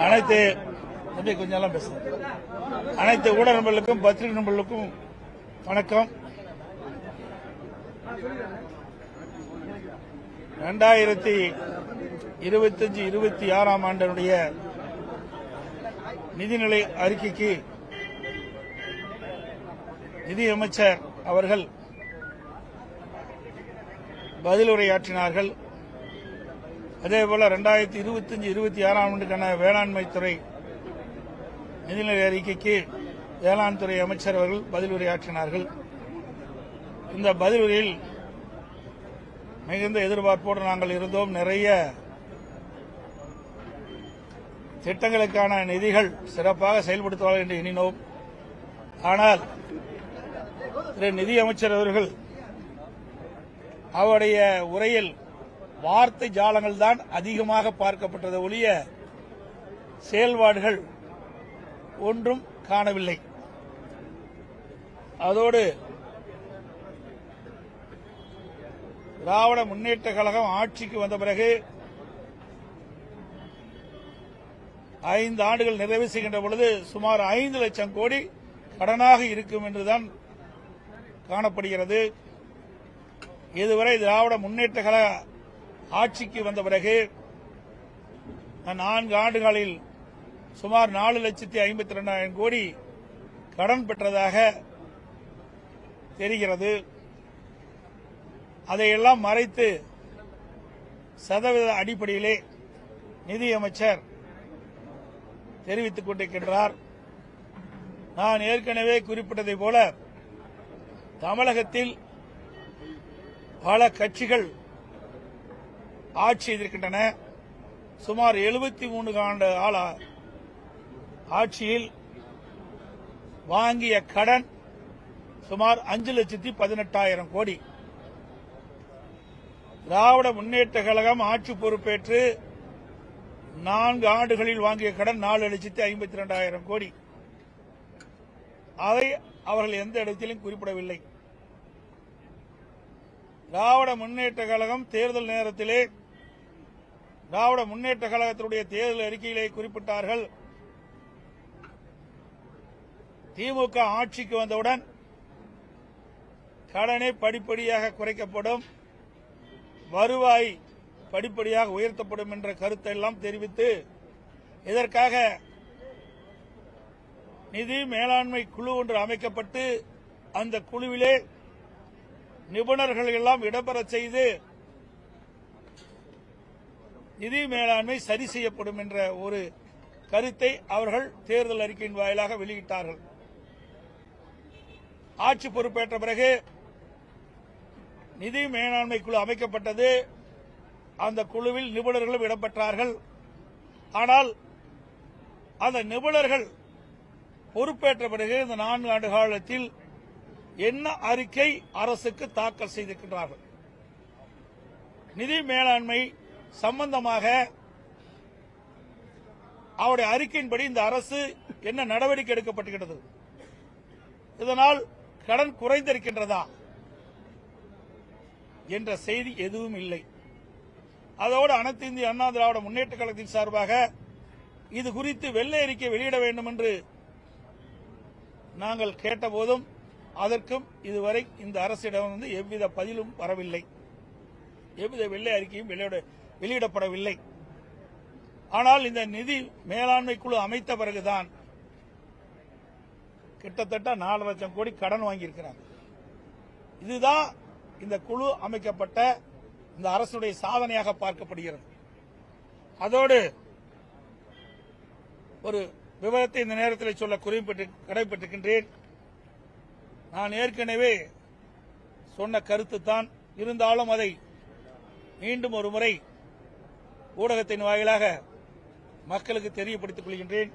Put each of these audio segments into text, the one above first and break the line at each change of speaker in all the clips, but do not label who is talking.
அனைத்து கொஞ்சம் பேச அனைத்து ஊடக நண்பர்களுக்கும் பத்திரிகை நண்பர்களுக்கும் வணக்கம். 2025-26 ஆண்டினுடைய நிதிநிலை அறிக்கைக்கு நிதியமைச்சர் அவர்கள் பதில் உரையாற்றினார்கள். அதேபோல 2025-26 ஆண்டுக்கான வேளாண்மை துறை நிதிநிலை அறிக்கைக்கு வேளாண் துறை அமைச்சர் அவர்கள் பதில் உரையாற்றினார்கள். இந்த பதில் உரையில் மிகுந்த எதிர்பார்ப்போடு நாங்கள் இருந்தோம். நிறைய திட்டங்களுக்கான நிதிகள் சிறப்பாக செயல்படுத்துவார்கள் என்று எண்ணினோம். ஆனால் திரு நிதியமைச்சர் அவர்கள் அவருடைய உரையில் வார்த்தை ஜாலங்கள் தான் அதிகமாக பார்க்கப்பட்டது ஒழிய செயல்பாடுகள் ஒன்றும் காணவில்லை. அதோடு திராவிட முன்னேற்ற கழகம் ஆட்சிக்கு வந்த பிறகு 5 ஆண்டுகள் நிறைவு செய்கின்ற பொழுது சுமார் 5 லட்சம் கோடி கடனாக இருக்கும் என்றுதான் காணப்படுகிறது. இதுவரை திராவிட முன்னேற்ற கழக ஆட்சிக்கு வந்த பிறகு 4 ஆண்டுகளில் சுமார் 4,52,000 கோடி கடன் பெற்றதாக தெரிகிறது. அதையெல்லாம் மறைத்து சதவீத அடிப்படையிலே நிதியமைச்சர் தெரிவித்துக் கொண்டிருக்கின்றார். நான் ஏற்கனவே குறிப்பிட்டதைப் போல தமிழகத்தில் பல கட்சிகள் ஆட்சி செய்திருக்கின்றன. சுமார் 73 ஆண்டு கால ஆட்சியில் வாங்கிய கடன் சுமார் 5,18,000 கோடி. திராவிட முன்னேற்ற கழகம் ஆட்சி பொறுப்பேற்று 4 ஆண்டுகளில் வாங்கிய கடன் 4,52,000 கோடி. அதை அவர்கள் எந்த இடத்திலும் குறிப்பிடவில்லை. திராவிட முன்னேற்ற கழகம் தேர்தல் நேரத்திலே திராவிட முன்னேற்ற கழகத்தினுடைய தேர்தல் அறிக்கையிலே குறிப்பிட்டார்கள், திமுக ஆட்சிக்கு வந்தவுடன் கடனை படிப்படியாக குறைக்கப்படும், வருவாய் படிப்படியாக உயர்த்தப்படும் என்ற கருத்தை எல்லாம் தெரிவித்து இதற்காக நிதி மேலாண்மை குழு ஒன்று அமைக்கப்பட்டு அந்த குழுவிலே நிபுணர்கள் எல்லாம் இடம்பெறச் செய்து நிதி மேலாண்மை சரி செய்யப்படும் என்ற ஒரு கருத்தை அவர்கள் தேர்தல் அறிக்கையின் வாயிலாக வெளியிட்டார்கள். ஆட்சி பொறுப்பேற்ற பிறகு நிதி மேலாண்மை குழு அமைக்கப்பட்டது. அந்த குழுவில் நிபுணர்களும் இடம்பெற்றார்கள். ஆனால் அந்த நிபுணர்கள் பொறுப்பேற்ற பிறகு இந்த 4 ஆண்டு காலத்தில் என்ன அறிக்கை அரசுக்கு தாக்கல் செய்திருக்கிறார்கள், நிதி மேலாண்மை சம்பந்தமாக அவருடைய அறிக்கையின்படி இந்த அரசு என்ன நடவடிக்கை எடுக்கப்பட்டிருக்கிறது, இதனால் கடன் குறைந்திருக்கின்றதா என்ற செய்தி எதுவும் இல்லை. அதோடு அனைத்து இந்திய அண்ணா திராவிட முன்னேற்ற கழகத்தின் சார்பாக இது குறித்து வெள்ளை அறிக்கை வெளியிட வேண்டும் என்று நாங்கள் கேட்டபோதும் அதற்கும் இதுவரை இந்த அரசிடம் எவ்வித பதிலும் வரவில்லை, எவ்வித வெள்ளை அறிக்கையும் வெளியிடப்படவில்லை. ஆனால் இந்த நிதி மேலாண்மை குழு அமைத்த பிறகுதான் கிட்டத்தட்ட 4 லட்சம் கோடி கடன் வாங்கியிருக்கிறாங்க. இதுதான் இந்த குழு அமைக்கப்பட்ட இந்த அரசுடைய சாதனையாக பார்க்கப்படுகிறது. அதோடு ஒரு விவரத்தை இந்த நேரத்தில் சொல்ல கடைபெற்றிருக்கின்றேன். நான் ஏற்கனவே சொன்ன கருத்து தான், இருந்தாலும் அதை மீண்டும் ஒரு முறை ஊடகத்தின் வாயிலாக மக்களுக்கு தெரியப்படுத்திக் கொள்கின்றேன்.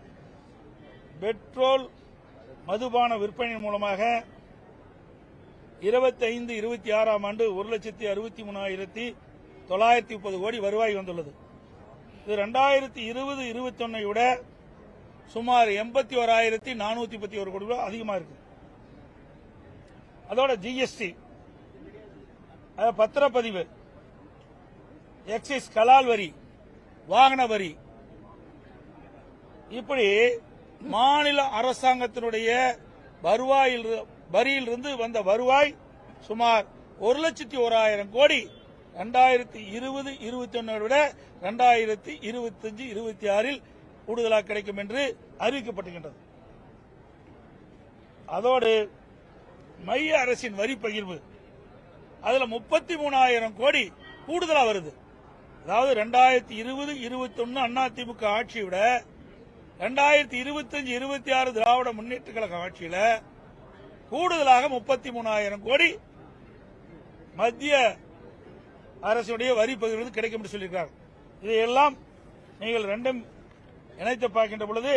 பெட்ரோல் மதுபான விற்பனை மூலமாக 25-26 ஆண்டு 1,63,930 கோடி வருவாய் வந்துள்ளது. இது 2020-21 விட சுமார் 81,431 கோடி ரூபாய் அதிகமாக இருக்கு. அதோட ஜிஎஸ்டி, பத்திரப்பதிவு, எக்ஸைஸ், கலால் வரி, வாகன வரி, இப்படி மாநில அரசாங்கத்தினுடைய வரியிலிருந்து வந்த வருவாய் சுமார் 1,01,000 கோடி 2020-21 விட 2025-26 கூடுதலாக கிடைக்கும் என்று அறிவிக்கப்பட்டுகின்றது. அதோடு மைய அரசின் வரி பகிர்வு அதுல 33,000 கோடி கூடுதலா வருது. அதாவது 2020-21 அதிமுக ஆட்சியை விட 2025-26 திராவிட முன்னேற்ற கழக ஆட்சியில கூடுதலாக 33,000 கோடி மத்திய அரசுடைய வரி பகிர்வு கிடைக்கும் என்று சொல்லியிருக்கிறார்கள். இதையெல்லாம் நீங்கள் ரெண்டும் இணைத்து பார்க்கின்ற பொழுது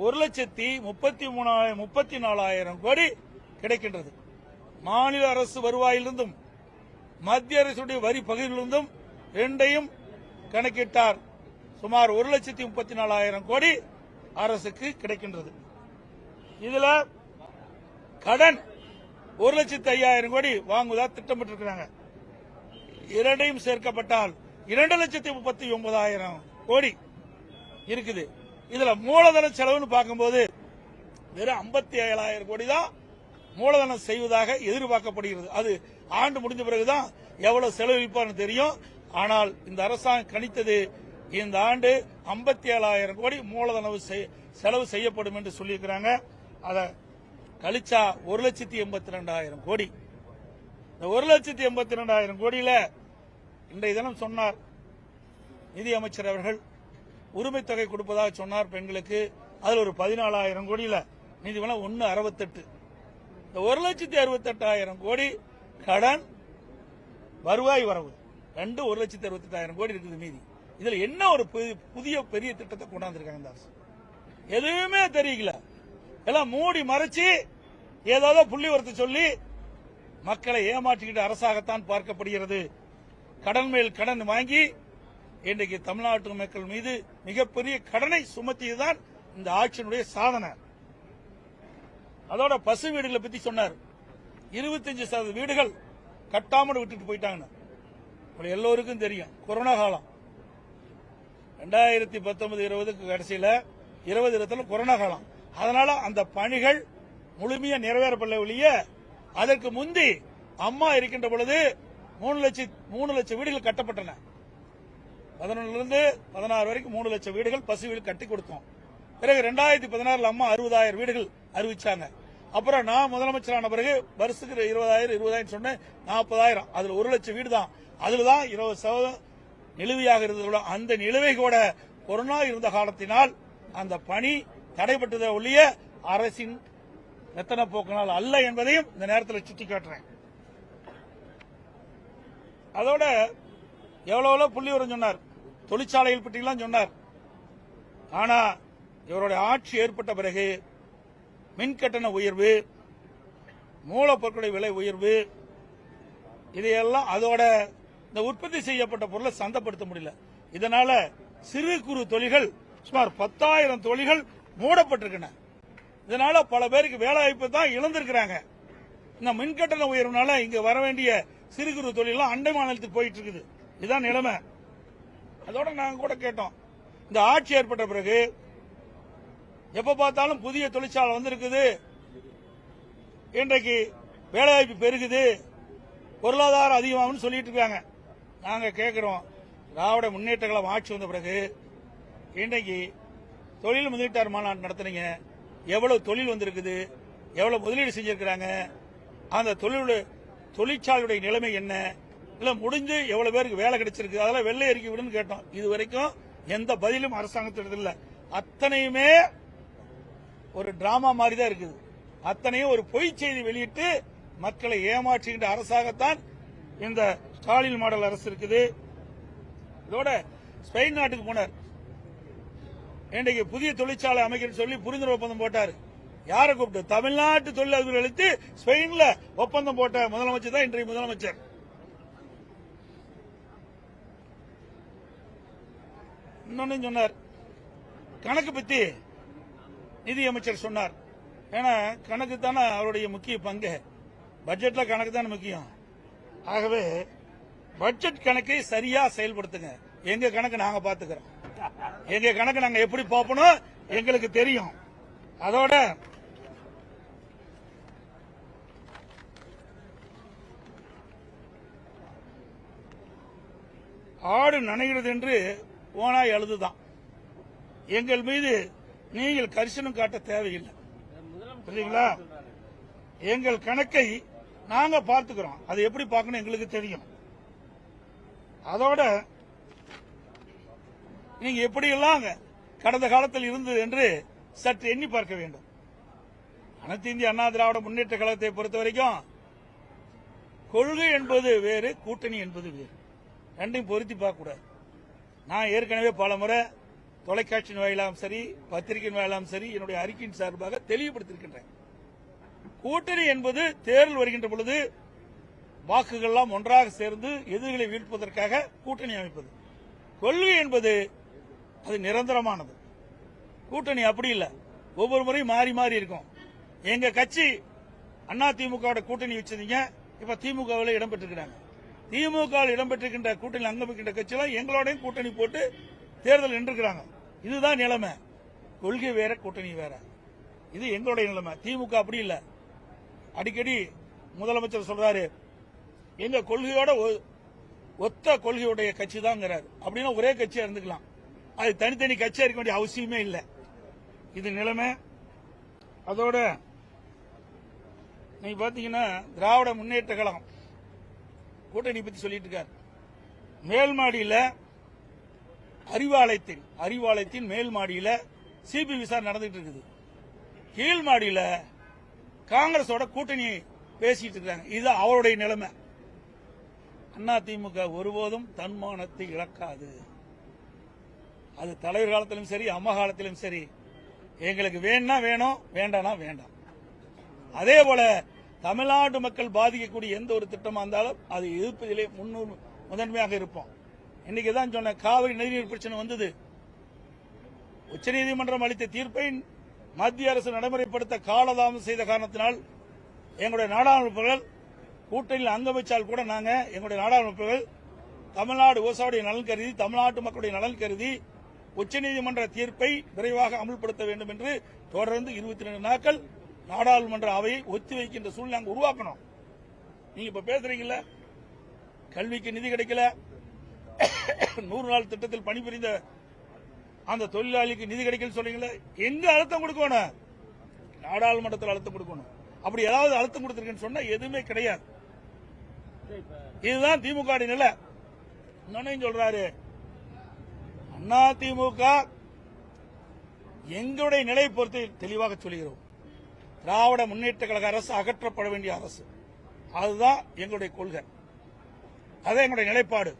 1,34,000 கோடி கிடைக்கின்றது. மாநில அரசு வருவாயிலிருந்தும் மத்திய அரசுடைய வரி பகிர்விலிருந்தும் இரண்டையும் கணக்கிட்டார் சுமார் 1,34,000 கோடி அரசுக்கு கிடைக்கின்றது. இதுல கடன் 1,05,000 கோடி வாங்குவதா திட்டமிட்டிருக்கிறாங்க. இரண்டையும் சேர்க்கப்பட்டால் 2,39,000 கோடி இருக்குது. இதுல மூலதன செலவுன்னு பார்க்கும்போது வெறும் 57,000 கோடி தான் மூலதனம் செய்வதாக எதிர்பார்க்கப்படுகிறது. அது ஆண்டு முடிஞ்ச பிறகுதான் எவ்வளவு செலவழிப்பார்னு தெரியும். ஆனால் இந்த அரசாங்கம் கணித்தது இந்த ஆண்டு 57,000 கோடி மூலதன செலவு செய்யப்படும் என்று சொல்லியிருக்கிறாங்க. அதை கழிச்சா 1,82,000 கோடி. இந்த 1,82,000 கோடியில இன்றைய தினம் சொன்னார் நிதியமைச்சர் அவர்கள் உரிமை தொகை கொடுப்பதாக சொன்னார் பெண்களுக்கு. அதுல ஒரு 14,000 கோடியில நிதி வளம் 1,68. இந்த 1,68,000 கோடி கடன் வருவாய் வரவு ரெண்டு 1,68,000 கோடி இருக்குது மீதி. இதுல என்ன ஒரு புதிய பெரிய திட்டத்தை கொண்டாந்துருக்காங்க இந்த அரசு? எதுவுமே தெரியல. எல்லாம் மூடி மறைச்சு ஏதாவது புள்ளி வரத்து சொல்லி மக்களை ஏமாற்றிக்கிட்டு அரசாகத்தான் பார்க்கப்படுகிறது. கடன் மேல் கடன் வாங்கி இன்றைக்கு தமிழ்நாட்டு மக்கள் மீது மிகப்பெரிய கடனை சுமத்தியதுதான் இந்த ஆட்சியினுடைய சாதனை. அதோட பசு வீடுகளை பத்தி சொன்னார். 25% வீடுகள் கட்டாமல் விட்டுட்டு போயிட்டாங்க. எல்லோருக்கும் தெரியும் கொரோனா காலம் 2019-20 கடைசியில 2020 கொரோனா காலம். அதனால அந்த பணிகள் முழுமையா நிறைவேறப்படல ஒழிய அதற்கு முந்தி அம்மா இருக்கின்ற பொழுது 3 லட்சம் வீடுகள் கட்டப்பட்டன. 11 16 வரைக்கும் 3 லட்சம் வீடுகள் பசு வீடு கட்டி கொடுத்தோம். பிறகு 2016 அம்மா 60,000 வீடுகள் அறிவிச்சாங்க. அப்புறம் நான் முதலமைச்சரான பிறகு வருஷத்துக்கு 20,000 சொன்னேன். 40,000 அதுல 1 லட்சம் வீடு தான். அதுலதான் 20% நிலுவையாக இருந்தது. அந்த நிலுவை கூட கொரோனா இருந்த காலத்தினால் அந்த பணி தடைபட்டதை ஒழிய அரசின் எத்தனை போக்கினால் அல்ல என்பதையும் இந்த நேரத்தில் சுட்டிக்காட்டுறேன். அதோட எவ்வளவு புள்ளி வரும் சொன்னார். தொழிற்சாலைகள் பற்றியெல்லாம் சொன்னார். ஆனா இவருடைய ஆட்சி ஏற்பட்ட பிறகு மின்கட்டண உயர்வு, மூலப்பொருட்களுடைய விலை உயர்வு, இதையெல்லாம் அதோட இந்த உற்பத்தி செய்யப்பட்ட பொருளை சந்தைப்படுத்த முடியல. இதனால சிறு குறு தொழில்கள் சுமார் 10,000 தொழில்கள் மூடப்பட்டிருக்கின்றன. இதனால பல பேருக்கு வேலை வாய்ப்பு தான் இழந்திருக்கிறாங்க. இந்த மின்கட்டண உயர்வுனால இங்க வர வேண்டிய சிறு குறு தொழிலாம் அண்டை மாநிலத்துக்கு போயிட்டு இருக்குது. இதுதான் நிலைமை. அதோட நாங்க கூட கேட்டோம், இந்த ஆட்சி ஏற்பட்ட பிறகு எப்ப பார்த்தாலும் புதிய தொழிற்சாலை வந்திருக்குது, இன்றைக்கு வேலைவாய்ப்பு பெருகுது, பொருளாதாரம் அதிகமாகும் சொல்லிட்டு இருக்காங்க. நாங்க கேட்கிறோம், திராவிட முன்னேற்ற கழகம் ஆட்சி வந்த பிறகு இன்றைக்கு தொழில் முதலீட்டாளர் மாநாடு நடத்துறீங்க, எவ்வளவு தொழில் வந்திருக்குது, எவ்வளவு முதலீடு செஞ்சிருக்கிறாங்க, அந்த தொழிற்சாலையுடைய நிலைமை என்ன, இல்ல முடிஞ்சு எவ்வளவு பேருக்கு வேலை கிடைச்சிருக்கு, அதெல்லாம் வெள்ளை அறிக்கை விடுன்னு கேட்டோம். இதுவரைக்கும் எந்த பதிலும் அரசாங்கத்திடம் இல்ல. அத்தனையுமே ஒரு டிராமா மாதிரி தான் இருக்குது. அத்தனையும் ஒரு பொய் செய்தி வெளியிட்டு மக்களை ஏமாற்றுகின்ற அரசாகத்தான் இந்த ஸ்டாலின் மாடல் அரசு இருக்குது. இதோட ஸ்பெயின் நாட்டுக்கு போனார். இன்றைக்கு புதிய தொழிற்சாலை அமைக்க சொல்லி புரிந்துணர்வு ஒப்பந்தம் போட்டார். யாரை கூப்பிட்டு? தமிழ்நாட்டு தொழிலாளர்கள் அழைத்து ஸ்பெயின்ல ஒப்பந்தம் போட்ட முதலமைச்சர் தான் இன்றைய முதலமைச்சர். இன்னொன்னு சொன்னார், கணக்கு பத்தி நிதியமைச்சர் சொன்னார். ஏன்னா கணக்கு தானே அவருடைய முக்கிய பங்கு. பட்ஜெட்ல கணக்கு தானே முக்கியம். ஆகவே பட்ஜெட் கணக்கை சரியா செயல்படுத்துங்க, எங்க கணக்கு நாங்க பாத்துக்கிறோம். எங்க கணக்கு நாங்க எப்படி பார்ப்போம் எங்களுக்கு தெரியும். அதோட ஆடு நனைகிறது என்று ஓனாய் அழுதுதான். எங்கள் மீது நீங்கள் கரிசனம் காட்ட தேவையில்லை. புரியுங்களா? எங்கள் கணக்கை நாங்க பார்த்துக்கிறோம். அது எப்படி பார்க்கணும் எங்களுக்கு தெரியும். அதோட நீங்க எப்படியெல்லாம் கடந்த காலத்தில் இருந்தது என்று சற்று எண்ணி பார்க்க வேண்டும். அனைத்து இந்திய அண்ணா திராவிட முன்னேற்ற கழகத்தை பொறுத்த வரைக்கும் கொள்கை என்பது வேறு, கூட்டணி என்பது வேறு. ரெண்டையும் பொருத்தி பார்க்க கூடாது. நான் ஏற்கனவே பல முறை தொலைக்காட்சியின் வாயிலாகவும் சரி, பத்திரிகையின் வாயிலாகவும் சரி, என்னுடைய அறிக்கையின் சார்பாக தெளிவுபடுத்தியிருக்கின்றேன். கூட்டணி என்பது தேர்தல் வருகின்ற பொழுது வாக்குகள்லாம் ஒன்றாக சேர்ந்து எதிரிகளை வீழ்ப்பதற்காக கூட்டணி அமைப்பது. கொள்கை என்பது அது நிரந்தரமானது. கூட்டணி அப்படி இல்லை, ஒவ்வொரு முறையும் மாறி மாறி இருக்கும். எங்க கட்சி அண்ணா திமுக கூட்டணி வச்சதீங்க, இப்ப திமுகவில் இடம்பெற்றிருக்கிறாங்க. திமுக இடம்பெற்றிருக்கின்ற கூட்டணி அங்கமிக்கின்ற கட்சியெல்லாம் எங்களோடையும் கூட்டணி போட்டு தேர்தல் நின்றுக்கிறாங்க. இதுதான் நிலைமை. கொள்கை வேற, கூட்டணி வேற. இது எங்களுடைய நிலைமை. திமுக அப்படி இல்லை. அடிக்கடி முதலமைச்சர் சொல்றாரு, எங்க கொள்கையோட ஒத்த கொள்கையுடைய கட்சி தாங்கிறாரு. அப்படின்னா ஒரே கட்சியா இருந்துக்கலாம், அது தனித்தனி கட்சியா இருக்க வேண்டிய அவசியமே இல்லை. இது நிலைமை. அதோட நீங்க பாத்தீங்கன்னா திராவிட முன்னேற்ற கழகம் கூட்டணி பத்தி சொல்லிட்டு இருக்காரு. மேல் மாடியில அறிவாலயத்தின் மேல் மாடியில சிபி விசாரணை நடந்துட்டு இருக்குது. கீழ் மாடியில காங்கிரஸோட கூட்டணி பேசிட்டு இருக்காங்க. இது அவருடைய நிலைமை. அண்ணா திமுக ஒருபோதும் தன்மானத்தை இழக்காது. அது தலைவர் காலத்திலும் சரி, அம்மா காலத்திலும் சரி. எங்களுக்கு வேணா வேணும், வேண்டானா வேண்டாம். அதே போல தமிழ்நாட்டு மக்கள் பாதிக்கக்கூடிய எந்த ஒரு திட்டமா இருந்தாலும் அது எதிர்ப்பதிலே முதன்மையாக இருப்போம். இன்னைக்கு தான் சொன்ன காவிரி நதிநீர் பிரச்சனை வந்தது. உச்சநீதிமன்றம் அளித்த தீர்ப்பை மத்திய அரசு நடைமுறைப்படுத்த காலதாமதம் செய்த காரணத்தினால் எங்களுடைய நாடாளுமன்றங்கள் கூட்டணியில் அங்கம் வச்சால் கூட நாங்க எங்களுடைய நாடாளுமன்றங்கள் தமிழ்நாடு விவசாயிகளுடைய நலன் கருதி, தமிழ்நாட்டு மக்களுடைய நலன் கருதி உச்சநீதிமன்ற தீர்ப்பை விரைவாக அமல்படுத்த வேண்டும் என்று தொடர்ந்து 22 நாட்கள் நாடாளுமன்ற அவையை ஒத்திவைக்கின்ற சூழ்நிலை நாங்கள் உருவாக்கணும். நீங்க இப்ப பேசுறீங்கல்ல, கல்விக்கு நிதி கிடைக்கல, 100 நாள் திட்டத்தில் பணிபுரிந்த அந்த தொழிலாளிக்கு நிதி கிடைக்கல சொல்றீங்களா? எங்க அழுத்தம் கொடுக்கணும்? நாடாளுமன்றத்தில் அழுத்தம் கொடுக்கணும். அப்படி ஏதாவது அழுத்தம் கொடுத்திருக்கேன்னு சொன்னா எதுவுமே கிடையாது. இதுதான் திமுக நிலை. இன்னொன்னு சொல்றாரு, அண்ணா திமுக எங்களுடைய நிலையை பொறுத்து தெளிவாக சொல்கிறோம். திராவிட முன்னேற்ற கழக அரசு அகற்றப்பட வேண்டிய அரசு. அதுதான் எங்களுடைய கொள்கை, அதான் எங்களுடைய நிலைப்பாடு.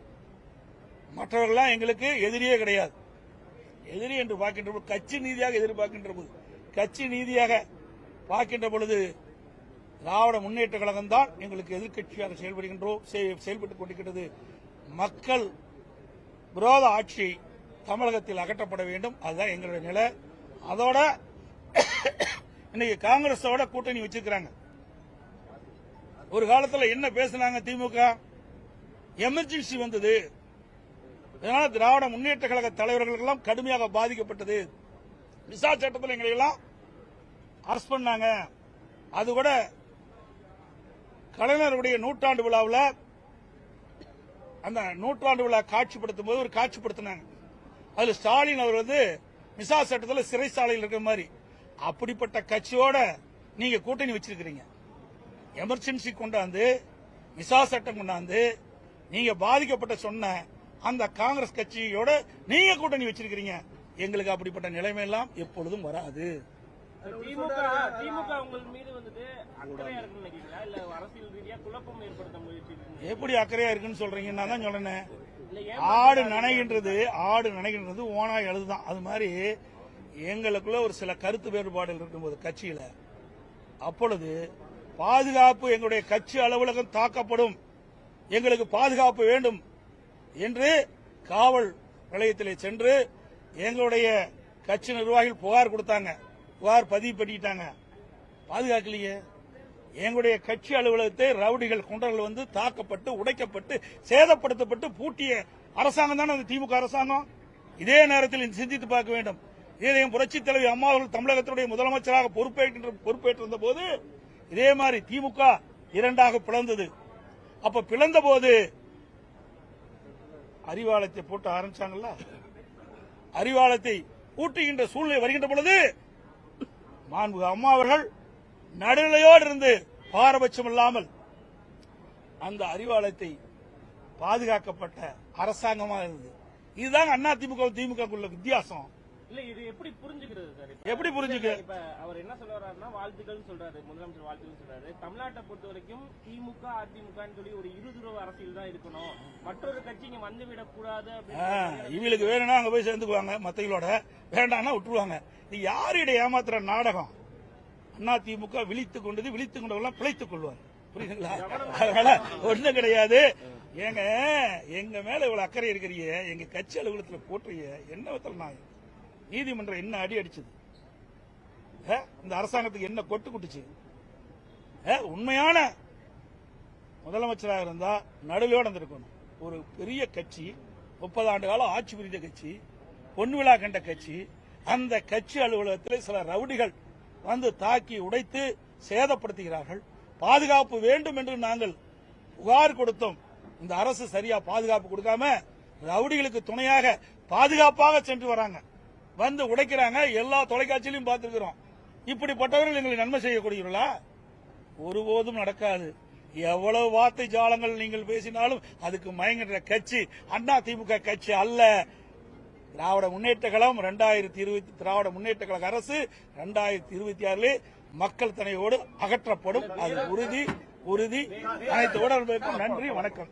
மற்றவர்கள்லாம் எங்களுக்கு எதிரியே கிடையாது. எதிரி என்று பார்க்கின்ற போது, கட்சி நீதியாக எதிர்பார்க்கின்ற போது, கட்சி நீதியாக பார்க்கின்ற பொழுது திராவிட முன்னேற்ற கழகம் தான் எங்களுக்கு எதிர்க்கட்சியாக செயல்பட்டுக் கொண்டிருக்கிறது. மக்கள் விரோத ஆட்சி தமிழகத்தில் அகற்றப்பட வேண்டும். அதுதான் எங்களுடைய நிலை. அதோட இன்னைக்கு காங்கிரஸோட கூட்டணி வச்சிருக்கிறாங்க. ஒரு காலத்தில் என்ன பேசினாங்க திமுக? எமர்ஜென்சி வந்தது, இதனால திராவிட முன்னேற்ற கழக தலைவர்கள் எல்லாம் கடுமையாக பாதிக்கப்பட்டது. விசா சட்டத்தில் எங்களை எல்லாம் அரஸ்ட் பண்ணாங்க. அது கூட கலைஞருடைய நூற்றாண்டு விழாவில் அந்த நூற்றாண்டு விழா காட்சிப்படுத்தும் போது ஒரு காட்சிப்படுத்தினாங்க. அதுல ஸ்டாலின் அவர் விசா சட்டத்தில் சிறைச்சாலையில் இருக்கிற மாதிரி. அப்படிப்பட்ட கட்சியோட நீங்க கூட்டணி வச்சிருக்கிறீங்க. எமர்ஜென்சி கொண்டாந்து விசா சட்டம் கொண்டாந்து நீங்க பாதிக்கப்பட்ட சொன்ன அந்த காங்கிரஸ் கட்சியோட நீங்க கூட்டணி வச்சிருக்கிறீங்க. எங்களுக்கு அப்படிப்பட்ட நிலைமை எல்லாம் எப்பொழுதும் வராது. எப்படி அக்கறையா இருக்குன்னு சொல்றீங்க? நான் தான் சொல்றேன், ஆடு நனைகின்றது ஓனாய் எழுதுதான். அது மாதிரி எங்களுக்குள்ள ஒரு சில கருத்து வேறுபாடுகள் இருக்கும்போது கட்சியில, அப்பொழுது பாதுகாப்பு, எங்களுடைய கட்சி அலுவலகம் தாக்கப்படும், எங்களுக்கு பாதுகாப்பு வேண்டும் என்று காவல் நிலையத்திலே சென்று எங்களுடைய கட்சி நிர்வாகிகள் புகார் கொடுத்தாங்க. புகார் பதிவு பண்ணிட்டாங்க. பாதுகாக்கலையே. எங்களுடைய கட்சி அலுவலகத்தை ரவுடிகள், குண்டர்கள் தாக்கப்பட்டு, உடைக்கப்பட்டு, சேதப்படுத்தப்பட்டு பூட்டிய அரசாங்கம் தானே அந்த திமுக அரசாங்கம். இதே நேரத்தில் சிந்தித்து பார்க்க வேண்டும். இதையும் புரட்சித் தலைவி அம்மா அவர்கள் தமிழகத்தினுடைய முதலமைச்சராக பொறுப்பேற்றிருந்த போது இதே மாதிரி திமுக இரண்டாக பிளந்தது. அப்ப பிளந்த போது அறிவாலயத்தை போட்டு ஆரம்பிச்சாங்கல்ல, அறிவாலயத்தை பூட்டுகின்ற சூழ்நிலை வருகின்ற பொழுது மாண்புமிகு அம்மா அவர்கள் நடுநிலையோடு இருந்து பாரபட்சம் இல்லாமல் அந்த அறிவாலயத்தை பாதுகாக்கப்பட்ட அரசாங்கமாக இருந்தது. இதுதான் அண்ணா திமுக உள்ள வித்தியாசம்.
இல்ல இது எப்படி புரிஞ்சுக்கிறது சார்?
எப்படி புரிஞ்சுக்க?
இப்ப அவர் என்ன சொல்றாருன்னா வாழ்த்துக்கள் சொல்றாரு, முதலமைச்சர் வாழ்த்துக்கள் சொல்றாரு. தமிழ்நாட்டை பொறுத்த வரைக்கும் திமுக அதிமுகன்னு சொல்லி ஒரு இருதுருவ அரசியல் தான் இருக்கணும், மற்றொரு கட்சி இங்க வந்து விடக்கூடாது.
இவங்களுக்கு வேணும்னா அங்க போய் சேர்ந்துக்குவாங்க, மத்தவங்களோட வேண்டாம்னா விட்டுருவாங்க. இது யாருடைய ஏமாத்துற நாடகம்? அண்ணா திமுக விழித்துக் கொண்டதெல்லாம் பிழைத்துக் கொள்வார். புரியுதுங்களா? அதனால ஒண்ணும் கிடையாது. ஏங்க எங்க மேல இவ்வளவு அக்கறை இருக்கிறீங்க, எங்க கட்சி அலுவலகத்தில் போட்டுறீங்க, என்ன வித்தல் நான் நீதிமன்றம் என்ன அடி அடிச்சது, இந்த அரசாங்கத்துக்கு என்ன கொட்டு குட்டுச்சு? உண்மையான முதலமைச்சராக இருந்தா நடுவோட இருந்திருக்கணும். ஒரு பெரிய கட்சி, 30 ஆண்டு காலம் ஆட்சி புரிந்த கட்சி, பொன்விழா கண்ட கட்சி, அந்த கட்சி அலுவலகத்தில் சில ரவுடிகள் வந்து தாக்கி உடைத்து சேதப்படுத்துகிறார்கள். பாதுகாப்பு வேண்டும் என்று நாங்கள் புகார் கொடுத்தோம். இந்த அரசு சரியா பாதுகாப்பு கொடுக்காம ரவுடிகளுக்கு துணையாக பாதுகாப்பாக சென்று வராங்க, வந்து உடைக்கிறாங்க. எல்லா தொலைக்காட்சியிலும் பார்த்திருக்கிறோம். இப்படிப்பட்டவர்கள் எங்களை நன்மை செய்யக்கூடியவர்களா? ஒருபோதும் நடக்காது. எவ்வளவு வார்த்தை ஜாலங்கள் நீங்கள் பேசினாலும் அதுக்கு மயங்குகிற கட்சி அண்ணா திமுக கட்சி அல்ல. திராவிட முன்னேற்ற கழகம் 2020 திராவிட முன்னேற்ற கழக அரசு 2026 மக்கள் தனையோடு அகற்றப்படும். அது உறுதி. அனைத்து ஊடகங்களுக்கும் நன்றி, வணக்கம்.